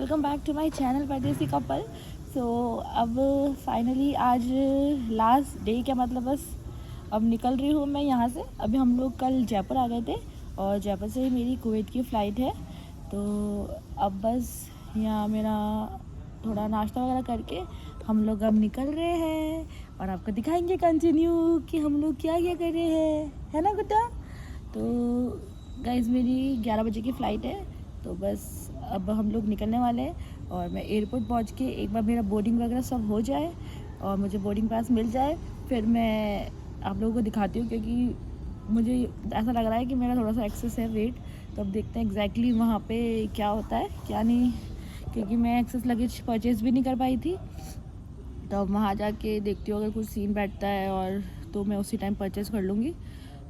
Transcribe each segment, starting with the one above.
Welcome back to my channel Pardesi couple. So अब finally आज last day, क्या मतलब बस अब निकल रही हूँ मैं यहाँ से। अभी हम लोग कल जयपुर आ गए थे और जयपुर से ही मेरी कुवैत की फ़्लाइट है। तो अब बस यहाँ मेरा थोड़ा नाश्ता वगैरह करके हम लोग अब निकल रहे हैं और आपको दिखाएंगे कंटिन्यू कि हम लोग क्या क्या कर रहे हैं, है ना गुड्डा। तो गाइस मेरी 11 बजे की फ़्लाइट है, तो बस अब हम लोग निकलने वाले हैं और मैं एयरपोर्ट पहुंच के एक बार मेरा बोर्डिंग वगैरह सब हो जाए और मुझे बोर्डिंग पास मिल जाए, फिर मैं आप लोगों को दिखाती हूँ, क्योंकि मुझे ऐसा लग रहा है कि मेरा थोड़ा सा एक्सेस है वेट। तो अब देखते हैं एग्जैक्टली वहाँ पे क्या होता है क्या नहीं, क्योंकि मैं एक्सेस लगेज परचेज़ भी नहीं कर पाई थी। तो अब वहाँ जाके देखती हूँ, अगर कुछ सीन बैठता है और तो मैं उसी टाइम परचेज़ कर लूँगी,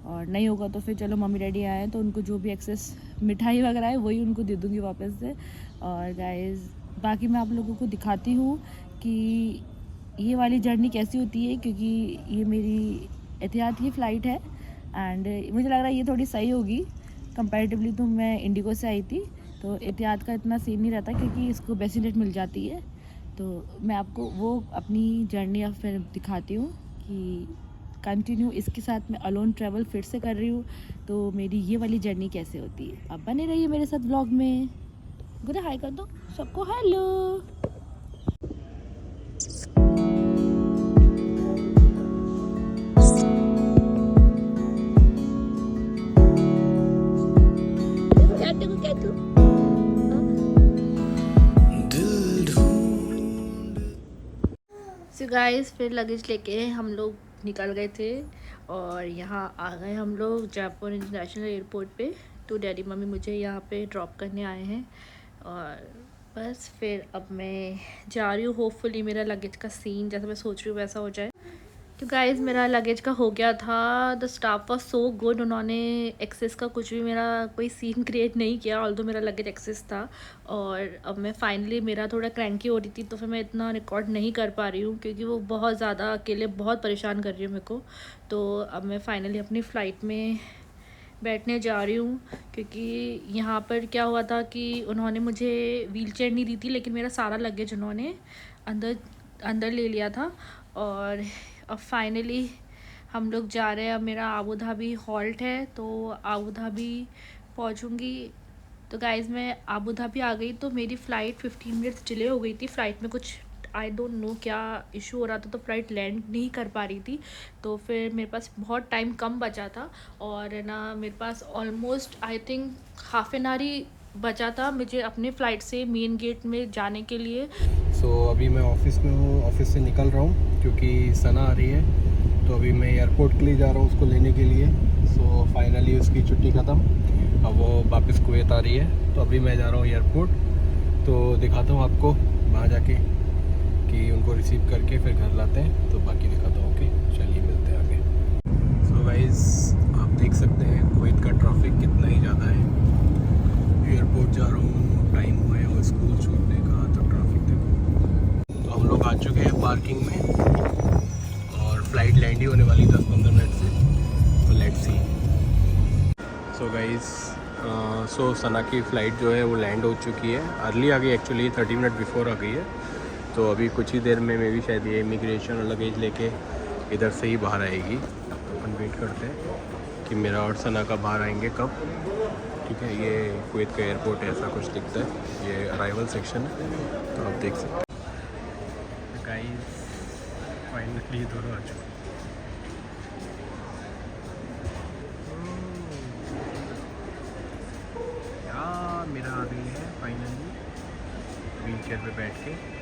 और नहीं होगा तो फिर चलो मम्मी डैडी आए तो उनको जो भी एक्सेस मिठाई वगैरह है वही उनको दे दूँगी वापस से। और गाइस बाकी मैं आप लोगों को दिखाती हूँ कि ये वाली जर्नी कैसी होती है, क्योंकि ये मेरी एतिहाद की फ़्लाइट है एंड मुझे लग रहा है ये थोड़ी सही होगी कंपैरेटिवली। तो मैं इंडिगो से आई थी, तो एतिहाद का इतना सीन नहीं रहता क्योंकि इसको बेसिक रेट मिल जाती है। तो मैं आपको वो अपनी जर्नी अब फिर दिखाती हूँ कि कंटिन्यू इसके साथ मैं अलोन ट्रैवल फिर से कर रही हूँ, तो मेरी ये वाली जर्नी कैसे होती है। अब बने रहिए मेरे साथ व्लॉग में। गुड हाई कर दो सबको, हेलो। सो गाइस फिर लगेज लेके हम लोग निकल गए थे और यहाँ आ गए हम लोग जयपुर इंटरनेशनल एयरपोर्ट पे। तो डैडी मम्मी मुझे यहाँ पे ड्रॉप करने आए हैं और बस फिर अब मैं जा रही हूँ। होपफुली मेरा लगेज का सीन जैसा मैं सोच रही हूँ वैसा हो जाए। तो गाइज़ मेरा लगेज का हो गया था। The staff was so good, उन्होंने एक्सेस का कुछ भी मेरा कोई सीन क्रिएट नहीं किया, ऑल्दो मेरा लगेज एक्सेस था। और अब मैं फाइनली, मेरा थोड़ा क्रैंकी हो रही थी तो फिर मैं इतना रिकॉर्ड नहीं कर पा रही हूँ क्योंकि वो बहुत ज़्यादा अकेले बहुत परेशान कर रही है मेरे को। तो अब मैं फाइनली अपनी फ़्लाइट में बैठने जा रही हूँ, क्योंकि यहाँ पर क्या हुआ था कि उन्होंने मुझे व्हील चेयर नहीं दी थी, लेकिन मेरा सारा लगेज उन्होंने अंदर ले लिया था। और अब फाइनली हम लोग जा रहे हैं। अब मेरा आबू धाबी हॉल्ट है, तो आबू धाबी पहुँचूँगी। तो गाइज़ मैं आबू धाबी आ गई तो मेरी फ़्लाइट 15 मिनट्स डिले हो गई थी। फ़्लाइट में कुछ आई डोंट नो क्या इशू हो रहा था, तो फ़्लाइट लैंड नहीं कर पा रही थी। तो फिर मेरे पास बहुत टाइम कम बचा था और ना मेरे पास almost I think half an hour ही बचा था मुझे अपने फ़्लाइट से मेन गेट में जाने के लिए। अभी मैं ऑफिस में हूँ, ऑफिस से निकल रहा हूँ क्योंकि सना आ रही है। तो अभी मैं एयरपोर्ट के लिए जा रहा हूँ उसको लेने के लिए। फाइनली उसकी छुट्टी ख़त्म, अब वो वापस कुवैत आ रही है। तो अभी मैं जा रहा हूँ एयरपोर्ट, तो दिखाता हूँ आपको वहाँ जाके कि उनको रिसीव करके फिर घर लाते हैं। तो बाकी दिखाता हूँ। ओके चलिए मिलते हैं आगे। सो गाइस आप देख सकते हैं कुवैत का ट्रैफिक कितना ही ज़्यादा है। एयरपोर्ट जा रहा हूँ, टाइम हुआ है और स्कूल छोड़ने का, तो ट्रैफिक देखो। तो हम लोग आ चुके हैं पार्किंग में और फ़्लाइट लैंड ही होने वाली 10-15 मिनट से। तो लेट्स सी। सो गाइस सना की फ़्लाइट जो है वो लैंड हो चुकी है। अर्ली आ गई, एक्चुअली 30 मिनट बिफोर आ गई है। तो अभी कुछ ही देर में भी शायद ये इमिग्रेशन और लगेज लेके इधर से ही बाहर आएगी। तो अपन वेट करते हैं कि मेरा और सना का बाहर आएंगे कब। ठीक है, ये कुवैत का एयरपोर्ट ऐसा कुछ दिखता है। ये अराइवल सेक्शन है, तो आप देख सकते हैं। गाइस फाइनली दोनों आ चुके। यार मेरा आ गई है फाइनली व्हील चेयर पे बैठ के।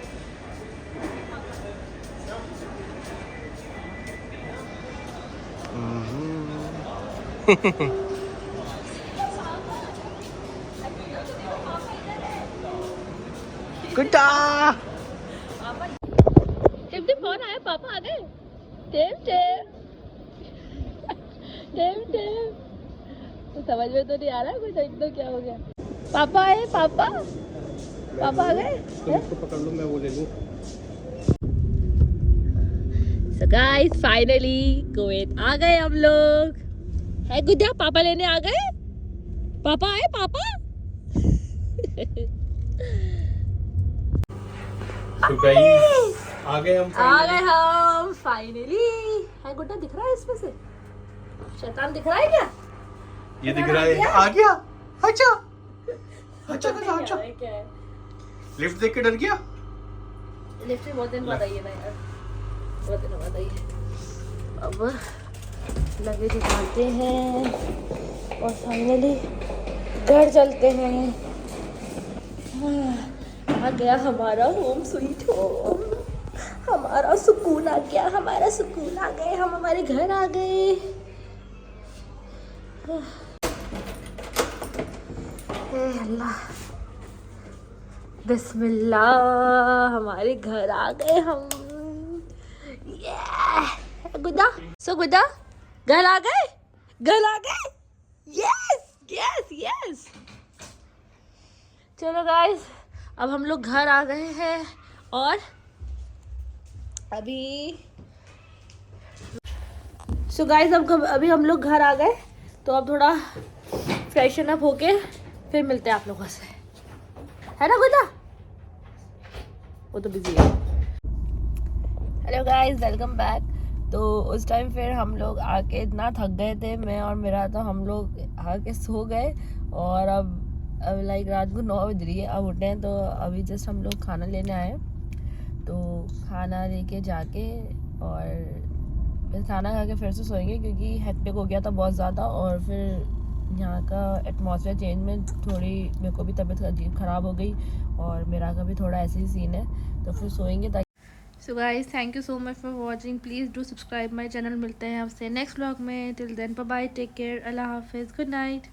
गुड्डा टिप टिप फोन आया, पापा आ गए। Tip tip tip tip. तो समझ में तो नहीं आ रहा कुछ, एकदम क्या हो गया। पापा आए, पापा पापा आ गए। तुम इसको पकड़ लो, मैं वो ले लूँ। So guys फाइनली कुवैत आ गए हम लोग। है गुड्डा, पापा लेने आ गए। पापा आए, पापा तो गाइस आ गए हम आ गए हम फाइनली। है गुड्डा दिख रहा है इसमें से? शैतान दिख रहा है क्या? ये दिख रहा है, आ गया। अच्छा अच्छा अच्छा क्या है? लिफ्ट देख के डर गया। लिफ्ट में बहुत दिन बाद आई है ना यार, बहुत दिन बाद आई है। अब लगेज उठाते हैं और फाइनली घर चलते हैं। आ गया हमारा होम स्वीट होम, हमारा सुकून आ गया, हमारा सुकून आ गए, हम हमारे घर आ गए। हे अल्लाह, बिस्मिल्लाह, हमारे घर आ गए हम। ये गुड्डा, सो गुड्डा घर आ गए, घर आ गए। Yes yes yes. चलो गाइस, अब हम लोग घर आ गए हैं और अभी सो गाइस अभी हम लोग घर आ गए, तो अब थोड़ा फ्रेशन अप होके फिर मिलते हैं आप लोगों से, है ना गुड्डा? वो तो बिजी है। Hello guys, welcome back. तो उस टाइम फिर हम लोग आके इतना थक गए थे, मैं और मेरा, तो हम लोग आके सो गए। और अब लाइक रात को 9 बज रही है, अब उठे हैं। तो अभी जस्ट हम लोग खाना लेने आए, तो खाना लेके जाके और फिर खाना खा के फिर से सोएंगे, क्योंकि हेक्टिक हो गया था बहुत ज़्यादा। और फिर यहाँ का एटमॉस्फेयर चेंज में थोड़ी मेरे को भी तबीयत ख़राब हो गई, और मेरा का भी थोड़ा ऐसे ही सीन है, तो फिर सोएंगे ताकि। So guys, thank you so much for watching. Please do subscribe my channel. मिलते हैं आपसे नेक्स्ट व्लॉग में। Till then bye bye, take care, अल्लाह हाफिज़, गुड नाइट।